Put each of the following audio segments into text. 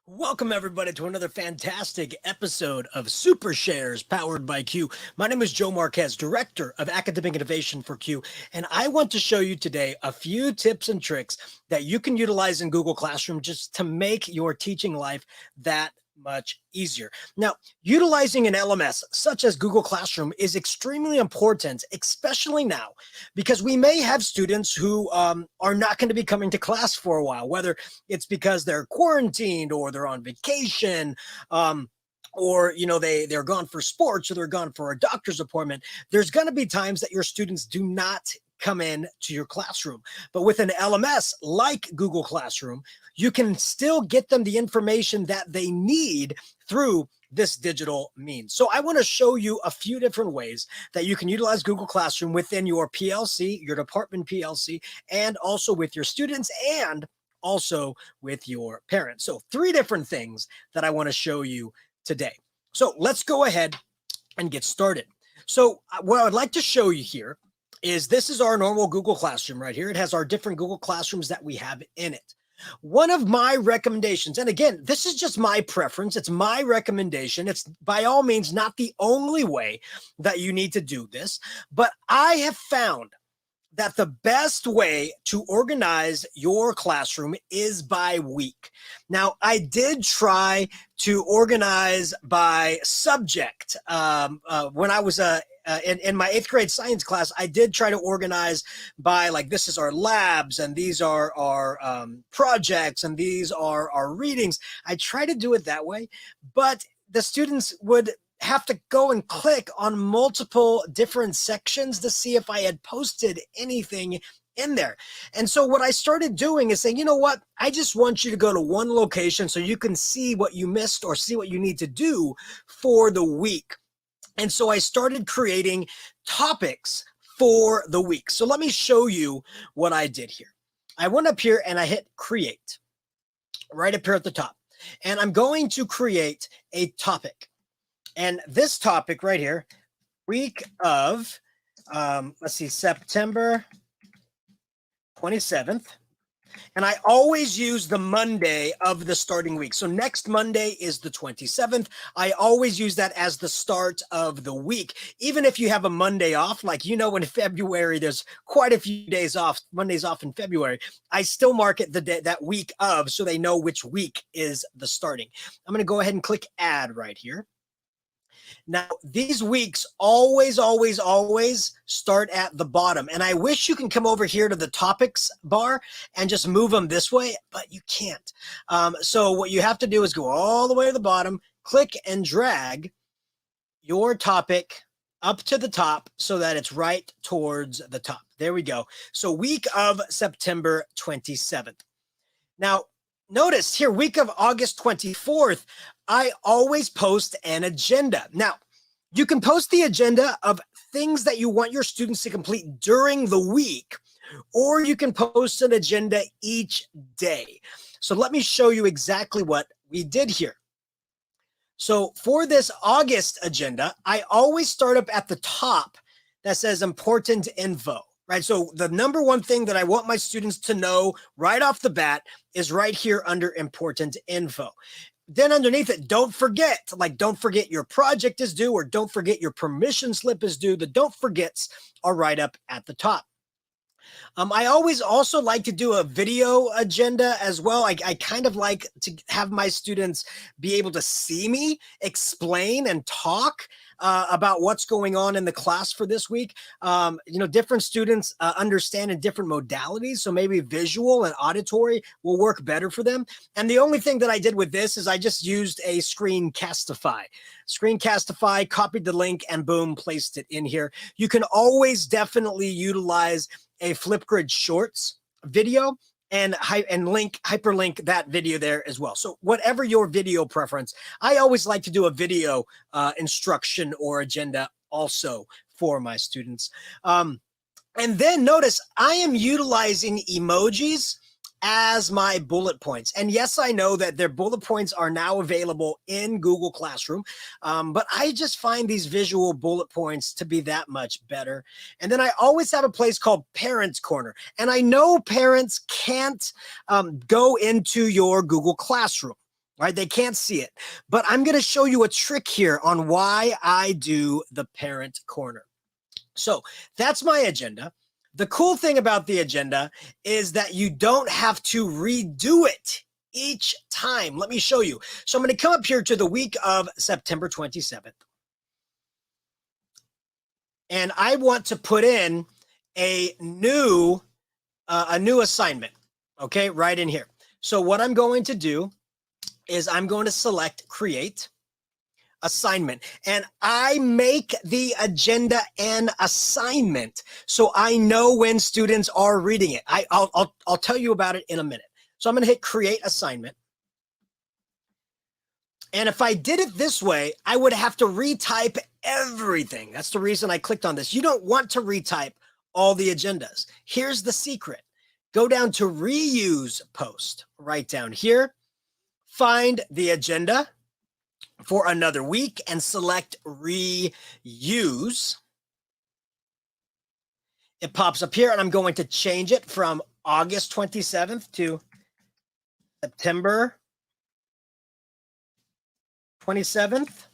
Welcome, everybody, to another fantastic episode of SuperShares powered by Q. My name is Joe Marquez, Director of Academic Innovation for Q, and I want to show you today a few tips and tricks that you can utilize in Google Classroom just to make your teaching life that much easier. Now, utilizing an LMS such as Google Classroom is extremely important, especially now, because we may have students who are not going to be coming to class for a while, whether it's because they're quarantined or they're on vacation, or they're gone for sports or they're gone for a doctor's appointment. There's going to be times that your students do not come in to your classroom. But with an LMS like Google Classroom, you can still get them the information that they need through this digital means. So I want to show you a few different ways that you can utilize Google Classroom within your PLC, your department PLC, and also with your students and also with your parents. So 3 different things that I want to show you today. So let's go ahead and get started. So what I'd like to show you here is this is our normal Google Classroom right here. It has our different Google Classrooms that we have in it. One of my recommendations, and again, this is just my preference, it's my recommendation. It's by all means not the only way that you need to do this, but I have found that the best way to organize your classroom is by week. Now, I did try to organize by subject. When I was in my 8th grade science class, I did try to organize by, like, this is our labs, and these are our projects, and these are our readings. I try to do it that way, but the students would have to go and click on multiple different sections to see if I had posted anything in there. And so what I started doing is saying, you know what, I just want you to go to one location so you can see what you missed or see what you need to do for the week. And so I started creating topics for the week. So let me show you what I did here. I went up here and I hit create right up here at the top. And I'm going to create a topic. And this topic right here, week of, let's see, September 27th. And I always use the Monday of the starting week. So next Monday is the 27th. I always use that as the start of the week. Even if you have a Monday off, like, in February, there's quite a few days off, Mondays off in February. I still mark it the day, that week of, so they know which week is the starting. I'm going to go ahead and click add right here. Now, these weeks always start at the bottom. And I wish you can come over here to the topics bar and just move them this way, but you can't. So what you have to do is go all the way to the bottom, click and drag your topic up to the top so that it's right towards the top. There we go. So week of September 27th. Now, notice here, week of August 24th, I always post an agenda. Now, you can post the agenda of things that you want your students to complete during the week, or you can post an agenda each day. So let me show you exactly what we did here. So for this August agenda, I always start up at the top that says important info. Right. So the number one thing that I want my students to know right off the bat is right here under important info. Then underneath it, don't forget your project is due, or don't forget your permission slip is due. The don't forgets are right up at the top. I always also like to do a video agenda as well. I kind of like to have my students be able to see me explain and talk about what's going on in the class for this week. Different students understand in different modalities. So maybe visual and auditory will work better for them. And the only thing that I did with this is I just used a Screencastify, copied the link, and boom, placed it in here. You can always definitely utilize a Flipgrid Shorts video and hyperlink that video there as well. So whatever your video preference, I always like to do a video instruction or agenda also for my students. And then notice I am utilizing emojis as my bullet points. And yes, I know that their bullet points are now available in Google Classroom, but I just find these visual bullet points to be that much better. And then I always have a place called Parents Corner. And I know parents can't go into your Google Classroom. right? They can't see it, but I'm going to show you a trick here on why I do the parent corner. So that's my agenda. The cool thing about the agenda is that you don't have to redo it each time. Let me show you. So I'm going to come up here to the week of September 27th. And I want to put in a new assignment, okay, right in here. So what I'm going to do is I'm going to select create assignment, and I make the agenda an assignment so I know when students are reading it. I'll tell you about it in a minute. So I'm going to hit create assignment. And if I did it this way, I would have to retype everything. That's the reason I clicked on this. You don't want to retype all the agendas. Here's the secret. Go down to reuse post right down here, find the agenda for another week and select reuse. It pops up here and I'm going to change it from August 27th to September 27th.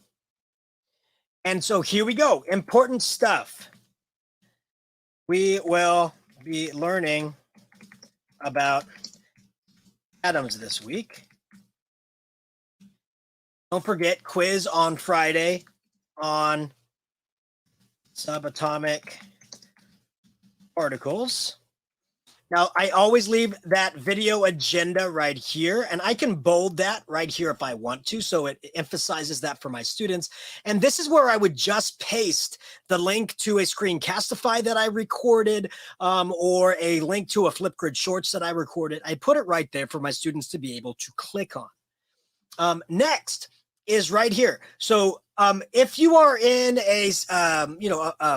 And so here we go. Important stuff. We will be learning about atoms this week. Don't forget, quiz on Friday on subatomic particles. Now, I always leave that video agenda right here, and I can bold that right here if I want to, so it emphasizes that for my students. And this is where I would just paste the link to a Screencastify that I recorded, or a link to a Flipgrid Shorts that I recorded. I put it right there for my students to be able to click on. Next is right here. So if you are in a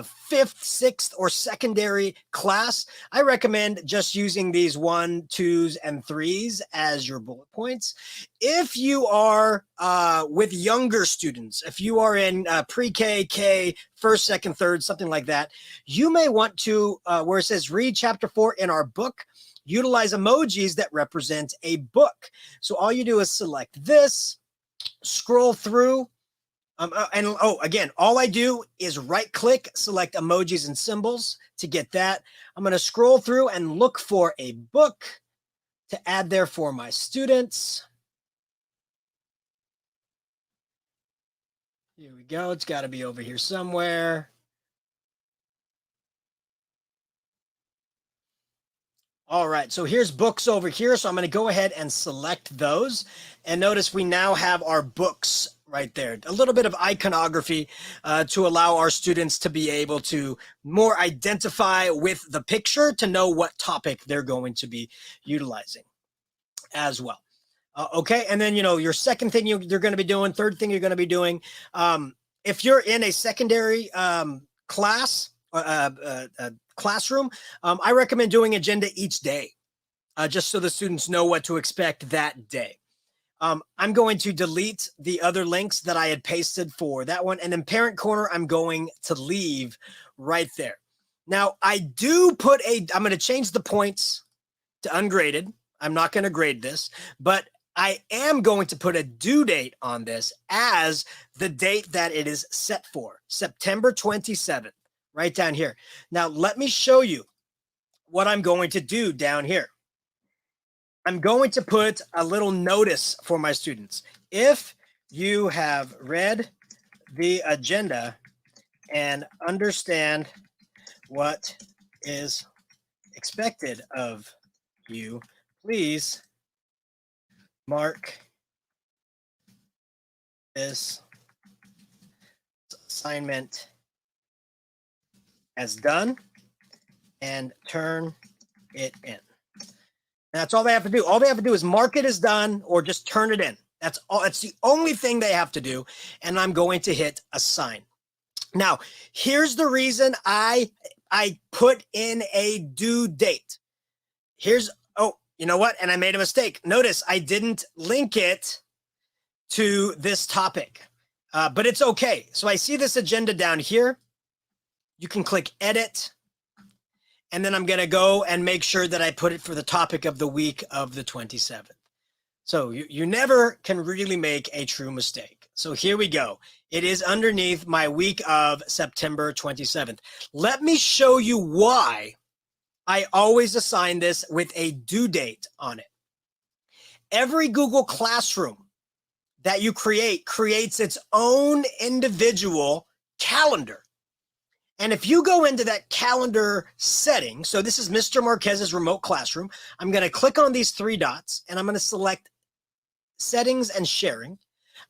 fifth, sixth, or secondary class, I recommend just using these 1s, 2s, and 3s as your bullet points. If you are with younger students, if you are in pre-K, K, first, second, third, something like that, you may want to, where it says read chapter 4 in our book, utilize emojis that represent a book. So all you do is select this, scroll through, again, all I do is right click, select emojis and symbols to get that. I'm going to scroll through and look for a book to add there for my students. Here we go. It's got to be over here somewhere. All right, so here's books over here. So I'm going to go ahead and select those. And notice we now have our books right there. A little bit of iconography to allow our students to be able to more identify with the picture to know what topic they're going to be utilizing as well. Okay, and then, your second thing you're going to be doing, third thing you're going to be doing, if you're in a secondary class, classroom, I recommend doing agenda each day, just so the students know what to expect that day. I'm going to delete the other links that I had pasted for that one. And in Parent Corner, I'm going to leave right there. Now, I'm going to change the points to ungraded. I'm not going to grade this, but I am going to put a due date on this as the date that it is set for, September 27th, right down here. Now, let me show you what I'm going to do down here. I'm going to put a little notice for my students. If you have read the agenda and understand what is expected of you, please mark this assignment as done and turn it in. That's all they have to do. All they have to do is mark it as done or just turn it in. That's all. That's the only thing they have to do. And I'm going to hit assign. Now, here's the reason I put in a due date. You know what? And I made a mistake. Notice I didn't link it to this topic, but it's okay. So I see this agenda down here. You can click edit. And then I'm going to go and make sure that I put it for the topic of the week of the 27th. So you never can really make a true mistake. So here we go. It is underneath my week of September 27th. Let me show you why I always assign this with a due date on it. Every Google Classroom that you creates its own individual calendar. And if you go into that calendar setting, so this is Mr. Marquez's remote classroom, I'm going to click on these three dots and I'm going to select settings and sharing.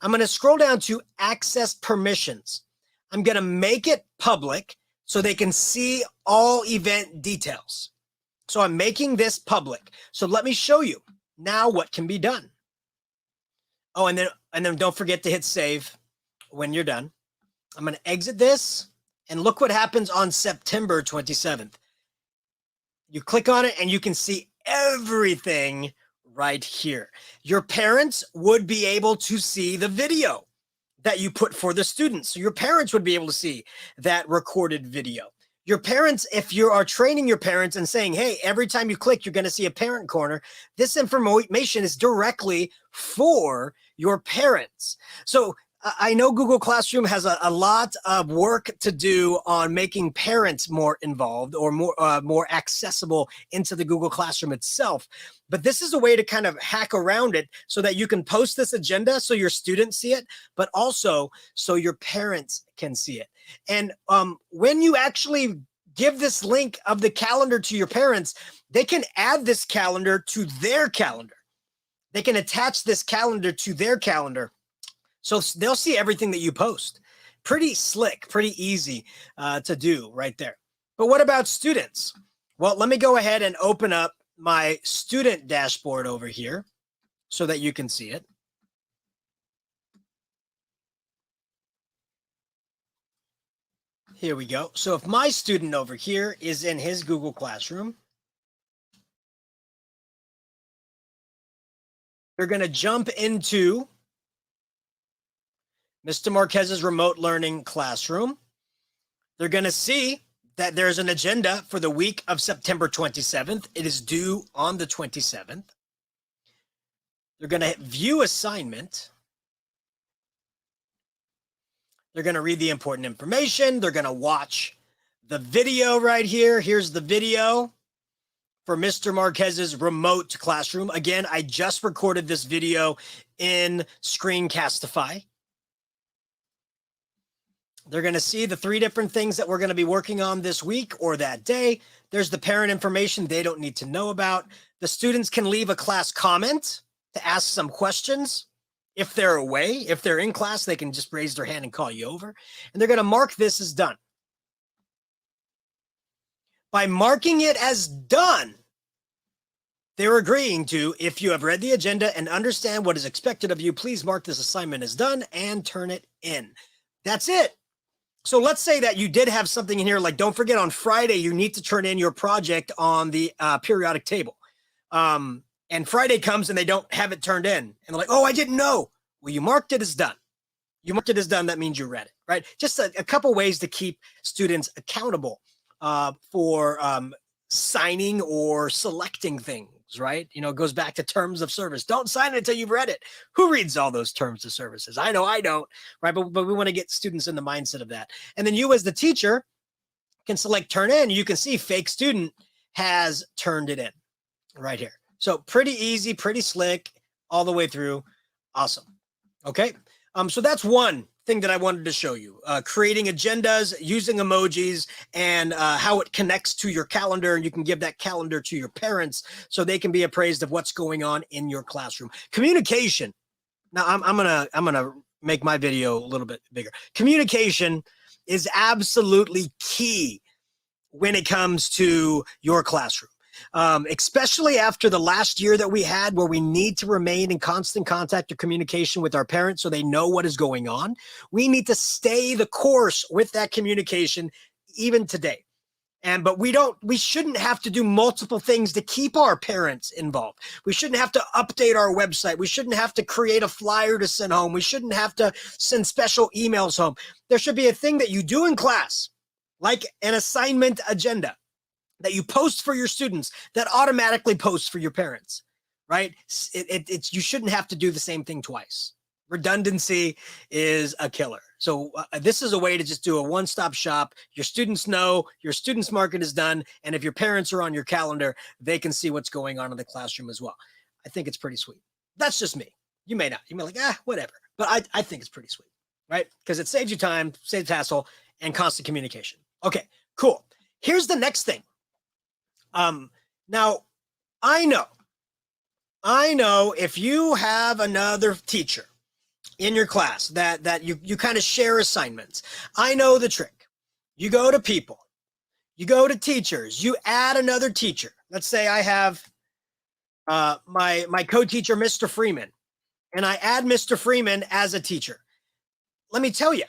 I'm going to scroll down to access permissions. I'm going to make it public so they can see all event details. So I'm making this public. So let me show you now what can be done. Oh, and then don't forget to hit save when you're done. I'm going to exit this and look what happens on September 27th. You click on it and you can see everything right here. Your parents would be able to see the video that you put for the students. So your parents would be able to see that recorded video. Your parents, if you are training your parents and saying, hey, every time you click, you're going to see a parent corner, this information is directly for your parents. So I know Google Classroom has a lot of work to do on making parents more involved or more accessible into the Google Classroom itself. But this is a way to kind of hack around it so that you can post this agenda so your students see it, but also so your parents can see it. And when you actually give this link of the calendar to your parents, they can add this calendar to their calendar. They can attach this calendar to their calendar. So they'll see everything that you post. Pretty slick, pretty easy to do right there. But what about students? Well, let me go ahead and open up my student dashboard over here so that you can see it. Here we go. So if my student over here is in his Google Classroom, they're going to jump into Mr. Marquez's remote learning classroom. They're going to see that there's an agenda for the week of September 27th. It is due on the 27th. They're going to view assignment. They're going to read the important information. They're going to watch the video right here. Here's the video for Mr. Marquez's remote classroom. Again, I just recorded this video in Screencastify. They're going to see the three different things that we're going to be working on this week or that day. There's the parent information they don't need to know about. The students can leave a class comment to ask some questions. If they're away, if they're in class, they can just raise their hand and call you over. And they're going to mark this as done. By marking it as done, they're agreeing to, if you have read the agenda and understand what is expected of you, please mark this assignment as done and turn it in. That's it. So let's say that you did have something in here, like don't forget on Friday, you need to turn in your project on the periodic table. And Friday comes and they don't have it turned in. And they're like, oh, I didn't know. Well, you marked it as done. You marked it as done. That means you read it, right? Just a couple ways to keep students accountable for signing or selecting things, right? You know, it goes back to terms of service. Don't sign it until you've read it. Who reads all those terms of services? I know I don't, right? But we want to get students in the mindset of that. And then you as the teacher can select turn in. You can see fake student has turned it in right here. So pretty easy, pretty slick all the way through. Awesome. Okay. So that's one thing that I wanted to show you, creating agendas, using emojis, and how it connects to your calendar. And you can give that calendar to your parents so they can be appraised of what's going on in your classroom. Communication. Now I'm gonna make my video a little bit bigger. Communication is absolutely key when it comes to your classroom. Especially after the last year that we had where we need to remain in constant contact or communication with our parents so they know what is going on. We need to stay the course with that communication even today. But we shouldn't have to do multiple things to keep our parents involved. We shouldn't have to update our website. We shouldn't have to create a flyer to send home. We shouldn't have to send special emails home. There should be a thing that you do in class, like an assignment agenda, that you post for your students that automatically posts for your parents. right? It's you shouldn't have to do the same thing twice. Redundancy is a killer. So this is a way to just do a one-stop shop. Your students know, your students market is done. And if your parents are on your calendar, they can see what's going on in the classroom as well. I think it's pretty sweet. That's just me. You may not. You may be like, whatever. But I think it's pretty sweet, right? Because it saves you time, saves hassle, and constant communication. Okay, cool. Here's the next thing. Now, I know if you have another teacher in your class that you kind of share assignments, I know the trick. You go to people, you go to teachers, you add another teacher. Let's say I have my co-teacher, Mr. Freeman, and I add Mr. Freeman as a teacher. Let me tell you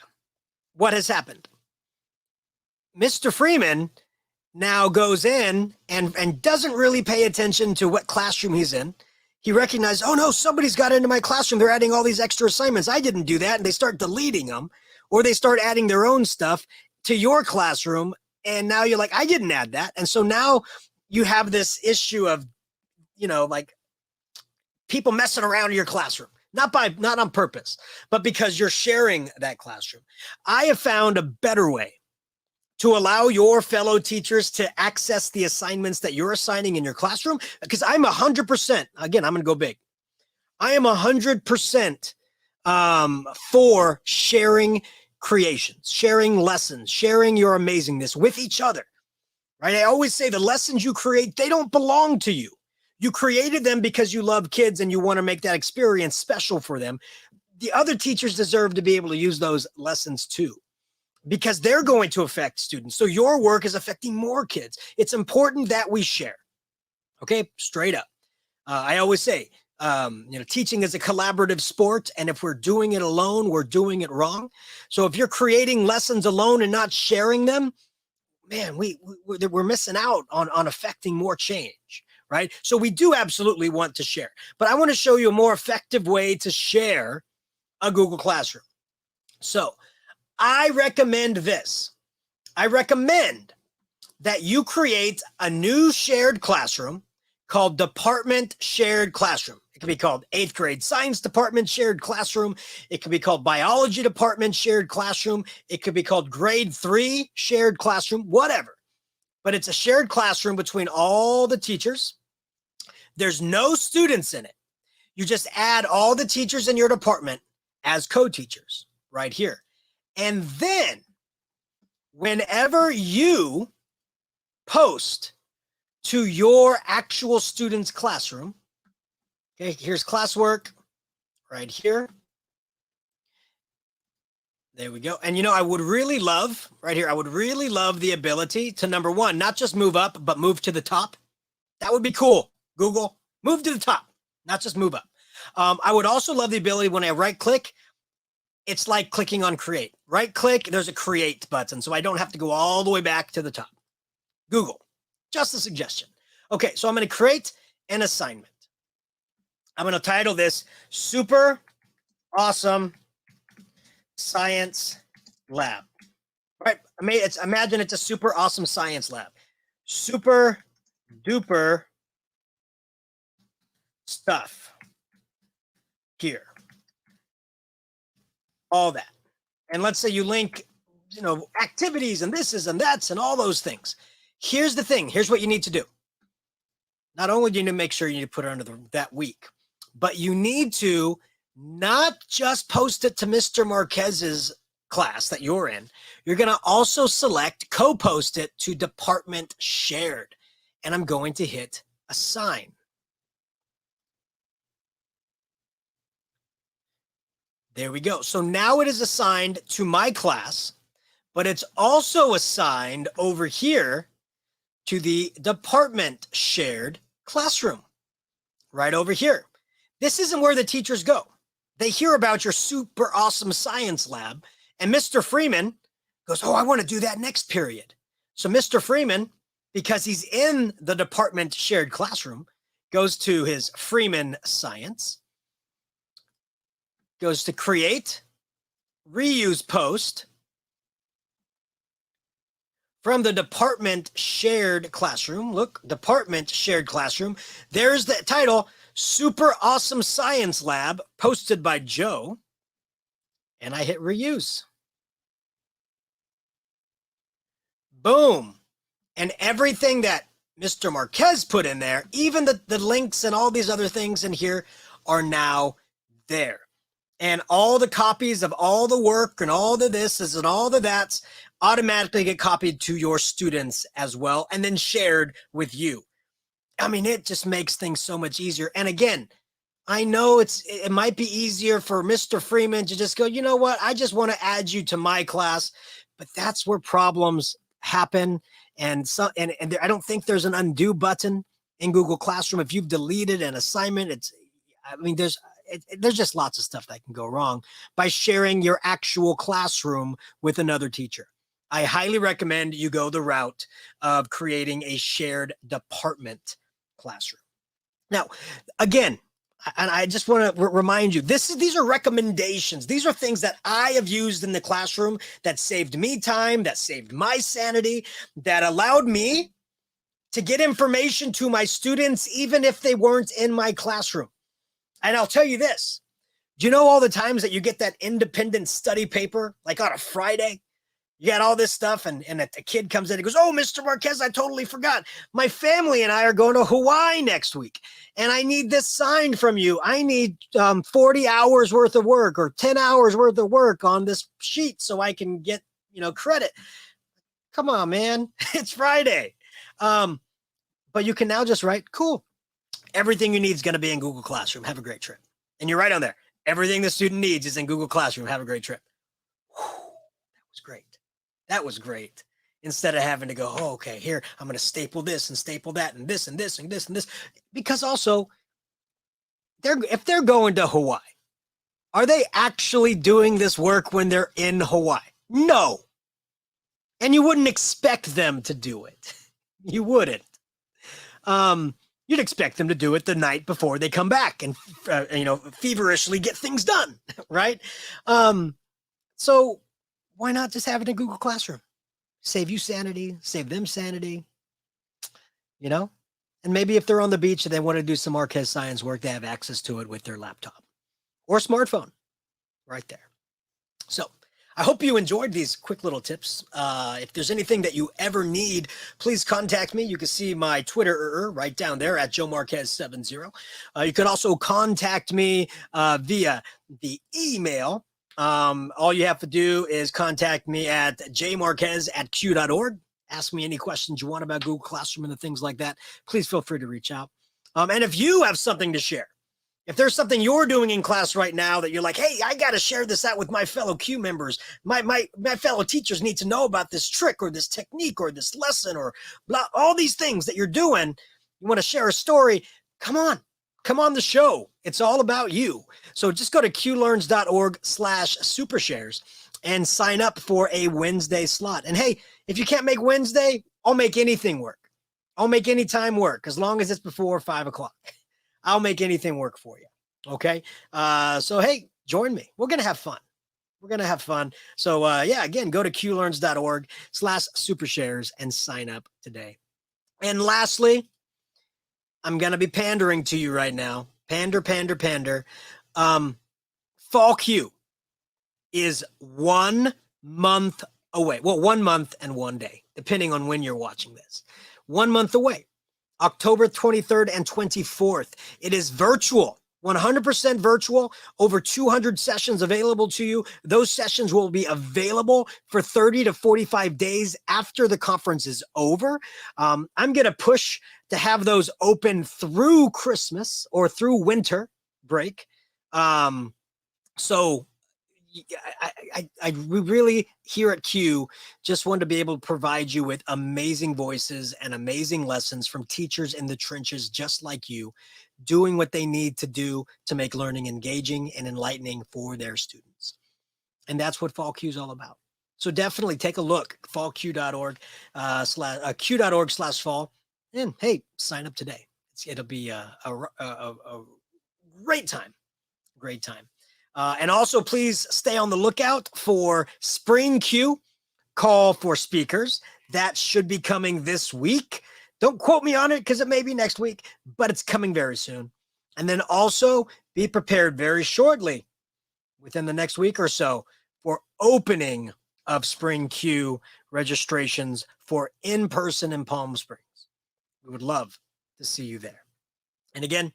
what has happened. Mr. Freeman now goes in and doesn't really pay attention to what classroom he's in. He recognized, oh no, somebody's got into my classroom. They're adding all these extra assignments. I didn't do that. And they start deleting them, or they start adding their own stuff to your classroom. And now you're like, I didn't add that. And so now you have this issue of, like people messing around in your classroom, not on purpose, but because you're sharing that classroom. I have found a better way to allow your fellow teachers to access the assignments that you're assigning in your classroom, because I'm 100%, again, I'm going to go big. I am 100% for sharing creations, sharing lessons, sharing your amazingness with each other, right? I always say the lessons you create, they don't belong to you. You created them because you love kids and you want to make that experience special for them. The other teachers deserve to be able to use those lessons too, because they're going to affect students. So your work is affecting more kids. It's important that we share. Okay, straight up. I always say, teaching is a collaborative sport, and if we're doing it alone, we're doing it wrong. So if you're creating lessons alone and not sharing them, man, we're missing out on affecting more change, right? So we do absolutely want to share. But I want to show you a more effective way to share a Google Classroom. So I recommend this. I recommend that you create a new shared classroom called Department Shared Classroom. It can be called 8th grade Science Department Shared Classroom. It could be called Biology Department Shared Classroom. It could be called Grade 3 Shared Classroom, whatever. But it's a shared classroom between all the teachers. There's no students in it. You just add all the teachers in your department as co-teachers right here. And then whenever you post to your actual student's classroom, okay, here's classwork right here. There we go. And I would really love right here, I would really love the ability to, number one, not just move up, but move to the top. That would be cool. Google, move to the top, not just move up. I would also love the ability when I right click, it's like clicking on create. Right click, there's a create button, so I don't have to go all the way back to the top. Google, just a suggestion. Okay, so I'm going to create an assignment. I'm going to title this Super Awesome Science Lab. Right? Imagine it's a super awesome science lab. Super duper stuff here. All that. And let's say you link, activities and this is and that's and all those things. Here's the thing. Here's what you need to do. Not only do you need to make sure you need to put it under that week, but you need to not just post it to Mr. Marquez's class that you're in. You're going to also select co-post it to Department Shared. And I'm going to hit Assign. There we go. So now it is assigned to my class, but it's also assigned over here to the Department Shared Classroom, right over here. This isn't where the teachers go. They hear about your super awesome science lab, and Mr. Freeman goes, oh, I want to do that next period. So Mr. Freeman, because he's in the Department Shared Classroom, goes to his Freeman Science, goes to create, reuse post from the Department Shared Classroom. Look, Department Shared Classroom. There's the title, Super awesome science lab posted by Joe. And I hit reuse. Boom. And everything that Mr. Marquez put in there, even the links and all these other things in here are now there. And all the copies of all the work and all the thises and all the that's automatically get copied to your students as well and then shared with you. I mean, it just makes things so much easier. And again, I know it might be easier for Mr. Freeman to just go, you know what? I just want to add you to my class, but that's where problems happen. And I don't think there's an undo button in Google Classroom. If you've deleted an assignment, there's just lots of stuff that can go wrong by sharing your actual classroom with another teacher. I highly recommend you go the route of creating a shared department classroom. Now, again, and I just want to remind you, these are recommendations. These are things that I have used in the classroom that saved me time, that saved my sanity, that allowed me to get information to my students, even if they weren't in my classroom. And I'll tell you this, do you know all the times that you get that independent study paper, like on a Friday? You got all this stuff, and a kid comes in and goes, oh, Mr. Marquez, I totally forgot. My family and I are going to Hawaii next week, and I need this signed from you. I need 40 hours worth of work or 10 hours worth of work on this sheet so I can get, credit. Come on, man. It's Friday. But you can now just write, cool. Everything you need is going to be in Google Classroom. Have a great trip. And you're right on there. Everything the student needs is in Google Classroom. Have a great trip. Whew, that was great. That was great. Instead of having to go, oh, okay, here, I'm going to staple this and staple that and this and this and this and this. Because also, if they're going to Hawaii, are they actually doing this work when they're in Hawaii? No. And you wouldn't expect them to do it. You wouldn't. You'd expect them to do it the night before they come back and, feverishly get things done, right? So why not just have it in Google Classroom? Save you sanity, save them sanity, and maybe if they're on the beach and they want to do some Marquez science work, they have access to it with their laptop or smartphone right there. So I hope you enjoyed these quick little tips. If there's anything that you ever need, please contact me. You can see my Twitter right down there at JoeMarquez70. You can also contact me via the email. All you have to do is contact me at jmarquez@q.org. Ask me any questions you want about Google Classroom and the things like that. Please feel free to reach out. And if you have something to share, if there's something you're doing in class right now that you're like, hey, I got to share this out with my fellow Q members. My fellow teachers need to know about this trick or this technique or this lesson or blah, all these things that you're doing. You want to share a story? Come on the show. It's all about you. So just go to qlearns.org/supershares and sign up for a Wednesday slot. And hey, if you can't make Wednesday, I'll make anything work. I'll make any time work as long as it's before 5 o'clock. I'll make anything work for you. Okay. So, hey, join me. We're going to have fun. So, again, go to qlearns.org/supershares and sign up today. And lastly, I'm going to be pandering to you right now. Pander. Fall Q is 1 month away. Well, 1 month and 1 day, depending on when you're watching this. 1 month away. October 23rd and 24th. It is virtual, 100% virtual, over 200 sessions available to you. Those sessions will be available for 30 to 45 days after the conference is over. I'm going to push to have those open through Christmas or through winter break. We really here at Q just want to be able to provide you with amazing voices and amazing lessons from teachers in the trenches, just like you, doing what they need to do to make learning engaging and enlightening for their students. And that's what Fall Q is all about. So definitely take a look, fallq.org, q.org/fall. And hey, sign up today. It'll be a great time. Great time. And also, please stay on the lookout for Spring Q call for speakers. That should be coming this week. Don't quote me on it because it may be next week, but it's coming very soon. And then also be prepared very shortly, within the next week or so, for opening of Spring Q registrations for in-person in Palm Springs. We would love to see you there. And again,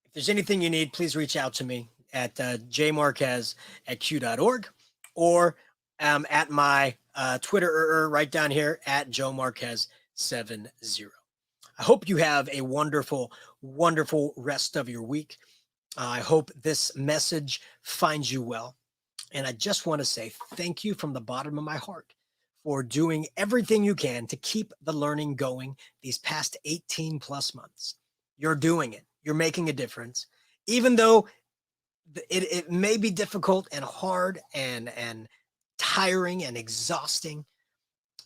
if there's anything you need, please reach out to me at jmarquez@q.org or at my Twitter right down here at joemarquez70. I hope you have a wonderful, wonderful rest of your week. I hope this message finds you well. And I just want to say thank you from the bottom of my heart for doing everything you can to keep the learning going these past 18 plus months. You're doing it. You're making a difference. Even though it may be difficult and hard and tiring and exhausting,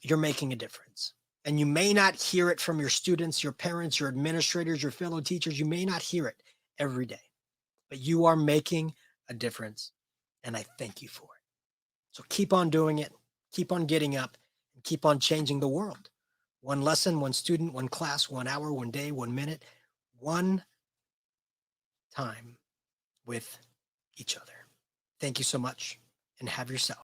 you're making a difference. And you may not hear it from your students, your parents, your administrators, your fellow teachers. You may not hear it every day, but you are making a difference. And I thank you for it. So keep on doing it, keep on getting up, and keep on changing the world. One lesson, one student, one class, 1 hour, 1 day, 1 minute, one time with each other. Thank you so much, and have yourself